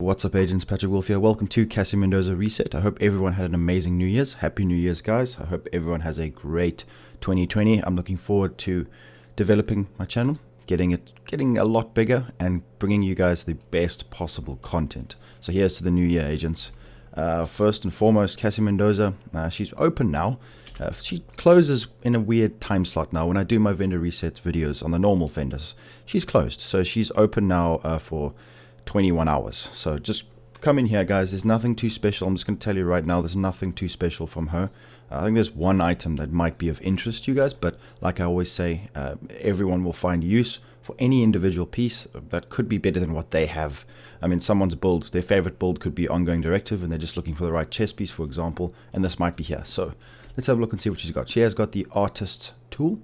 What's up, agents? Patrick Wolf here. Welcome to Cassie Mendoza Reset. I hope everyone had an amazing New Year's. Happy New Year's, guys. I hope everyone has a great 2020. I'm looking forward to developing my channel, getting a lot bigger, and bringing you guys the best possible content. So here's to the new year, agents. First and foremost, Cassie Mendoza. She's open now. She closes in a weird time slot now. When I do my vendor reset videos on the normal vendors, she's closed. So she's open now for 21 hours. So just come in here, guys. There's nothing too special. I'm just going to tell you right now, there's nothing too special from her. I think there's one item that might be of interest to you guys, but like I always say, everyone will find use for any individual piece that could be better than what they have. I mean, someone's build, their favorite build could be ongoing directive, and they're just looking for the right chess piece, for example, and this might be here. So let's have a look and see what she's got. She has got the artist's tool.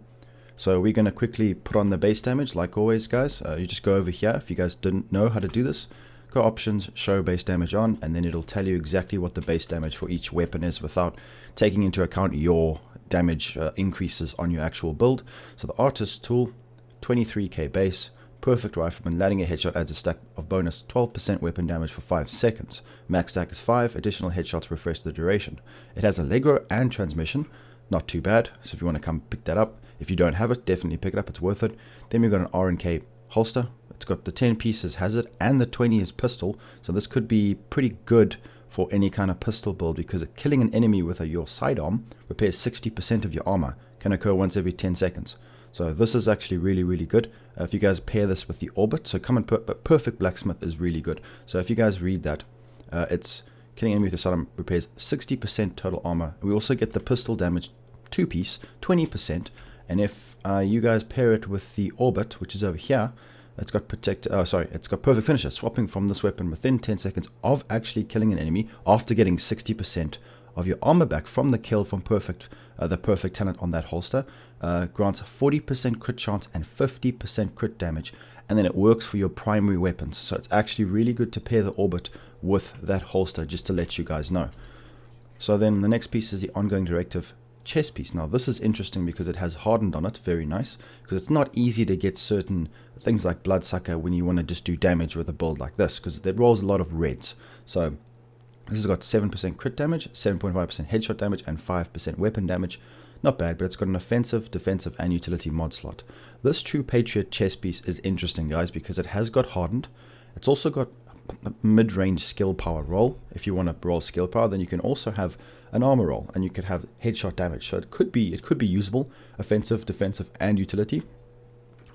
So we're going to quickly put on the base damage, like always, guys. You just go over here. If you guys didn't know how to do this, go options, show base damage on, and then it'll tell you exactly what the base damage for each weapon is without taking into account your damage increases on your actual build. So the artist's tool, 23k base, perfect rifleman, landing a headshot adds a stack of bonus 12% weapon damage for 5 seconds. Max stack is 5, additional headshots refresh the duration. It has Allegro and transmission, not too bad. So if you want to come pick that up, if you don't have it, definitely pick it up, it's worth it. Then we've got an R&K holster. It's got the 10 pieces hazard and the 20 is pistol, so this could be pretty good for any kind of pistol build, because killing an enemy with your sidearm repairs 60% of your armor, can occur once every 10 seconds. So this is actually really good. If you guys pair this with the orbit, so perfect blacksmith is really good. So if you guys read that, it's killing an enemy with your sidearm repairs 60% total armor. We also get the pistol damage 2-piece, 20%, and if you guys pair it with the orbit, which is over here, it's got it's got perfect finisher, swapping from this weapon within 10 seconds of actually killing an enemy after getting 60% of your armor back from the kill from the perfect talent on that holster. Grants 40% crit chance and 50% crit damage, and then it works for your primary weapons. So it's actually really good to pair the orbit with that holster, just to let you guys know. So then the next piece is the ongoing directive chess piece. Now this is interesting because it has hardened on it, very nice, because it's not easy to get certain things like bloodsucker when you want to just do damage with a build like this, because it rolls a lot of reds. So this has got 7% crit damage, 7.5% headshot damage, and 5% weapon damage. Not bad, but it's got an offensive, defensive, and utility mod slot. This True Patriot chess piece is interesting, guys, because it has got hardened. It's also got a mid-range skill power roll. If you want to roll skill power, then you can also have an armor roll, and you could have headshot damage. So it could be usable, offensive, defensive, and utility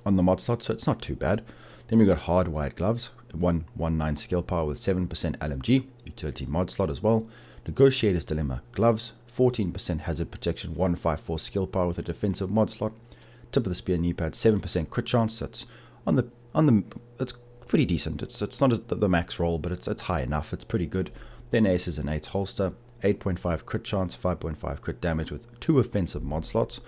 on the mod slot. So it's not too bad. Then we've got hardwired gloves, 119 skill power with 7% LMG, utility mod slot as well. Negotiator's Dilemma gloves, 14% hazard protection, 154 skill power with a defensive mod slot. Tip of the spear knee pad, 7% crit chance. That's it's pretty decent. It's not as the max roll, but it's high enough. It's pretty good. Then aces and eights holster, 8.5 crit chance, 5.5 crit damage with 2 offensive mod slots.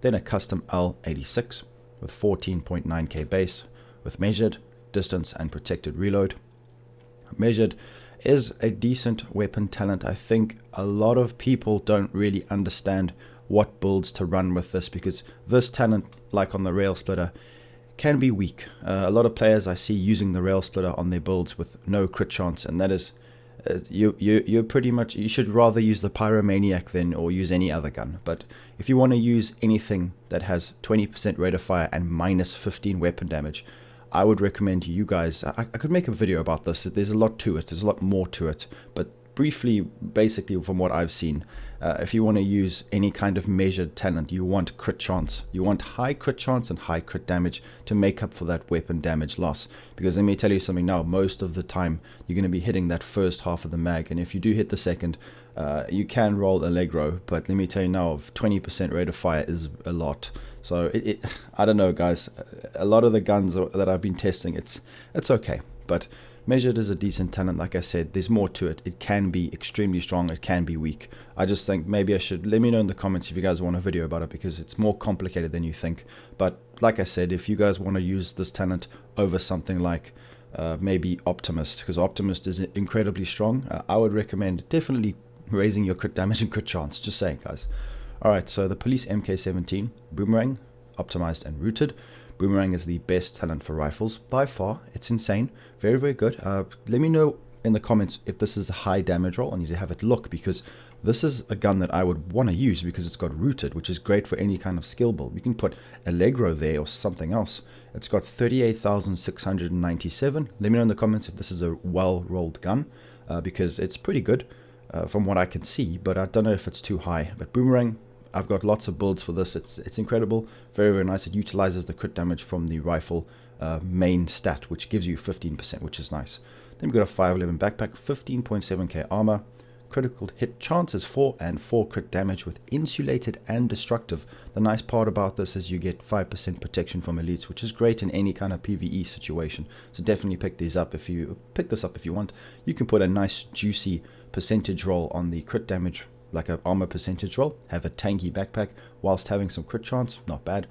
Then a custom L86 with 14.9k base with measured, distance, and protected reload. Measured is a decent weapon talent. I think a lot of people don't really understand what builds to run with this, because this talent, like on the rail splitter, can be weak. A lot of players I see using the rail splitter on their builds with no crit chance, and that is you're pretty much, you should rather use the Pyromaniac then, or use any other gun. But if you want to use anything that has 20% rate of fire and minus 15 weapon damage, I would recommend you guys, I could make a video about this. There's a lot to it, there's a lot more to it, but briefly, basically from what I've seen, if you want to use any kind of measured talent, you want crit chance. You want high crit chance and high crit damage to make up for that weapon damage loss. Because let me tell you something now, most of the time you're going to be hitting that first half of the mag, and if you do hit the second, you can roll Allegro, but let me tell you now, 20% rate of fire is a lot. So I don't know, guys, a lot of the guns that I've been testing, it's okay, but measured is a decent talent. Like I said, there's more to it. It can be extremely strong, it can be weak. I just think maybe I should, let me know in the comments if you guys want a video about it, because it's more complicated than you think. But like I said, if you guys want to use this talent over something like maybe Optimist, because Optimist is incredibly strong, I would recommend definitely raising your crit damage and crit chance. Just saying, guys. Alright, so the Police MK17 Boomerang, optimized and rooted. Boomerang is the best talent for rifles by far. It's insane. Very good. Let me know in the comments if this is a high damage roll. I need to have it look, because this is a gun that I would want to use because it's got rooted, which is great for any kind of skill build. You can put Allegro there or something else. It's got 38,697. Let me know in the comments if this is a well-rolled gun, because it's pretty good from what I can see, but I don't know if it's too high. But Boomerang, I've got lots of builds for this. It's incredible. Very, very nice. It utilizes the crit damage from the rifle main stat, which gives you 15%, which is nice. Then we've got a 511 backpack, 15.7k armor, critical hit chances 4 and 4 crit damage with insulated and destructive. The nice part about this is you get 5% protection from elites, which is great in any kind of PvE situation. So definitely pick this up if you want. You can put a nice juicy percentage roll on the crit damage, like an armor percentage roll, have a tanky backpack whilst having some crit chance. Not bad.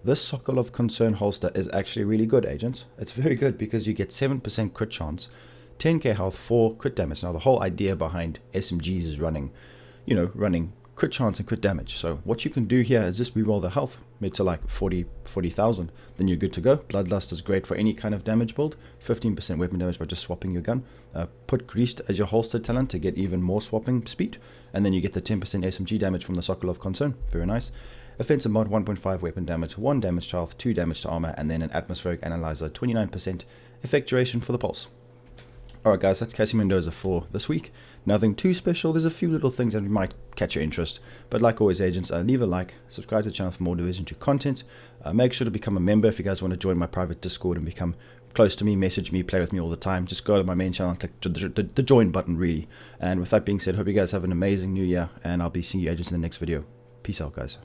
This Circle of Concern holster is actually really good, agents. It's very good because you get 7% crit chance, 10k health, 4 crit damage. Now the whole idea behind SMGs is running crit chance and crit damage. So what you can do here is just reroll the health mid to like 40,000. Then you're good to go. Bloodlust is great for any kind of damage build. 15% weapon damage by just swapping your gun. Put Greased as your holster talent to get even more swapping speed. And then you get the 10% SMG damage from the Circle of Concern. Very nice. Offensive mod, 1.5 weapon damage, 1 damage to health, 2 damage to armor, and then an atmospheric analyzer, 29% effect duration for the pulse. Alright guys, that's Cassie Mendoza for this week. Nothing too special. There's a few little things that might catch your interest. But like always, agents, leave a like, subscribe to the channel for more Division 2 content. Make sure to become a member if you guys want to join my private Discord and become close to me, message me, play with me all the time. Just go to my main channel and click the join button, really. And with that being said, hope you guys have an amazing new year, and I'll be seeing you agents in the next video. Peace out, guys.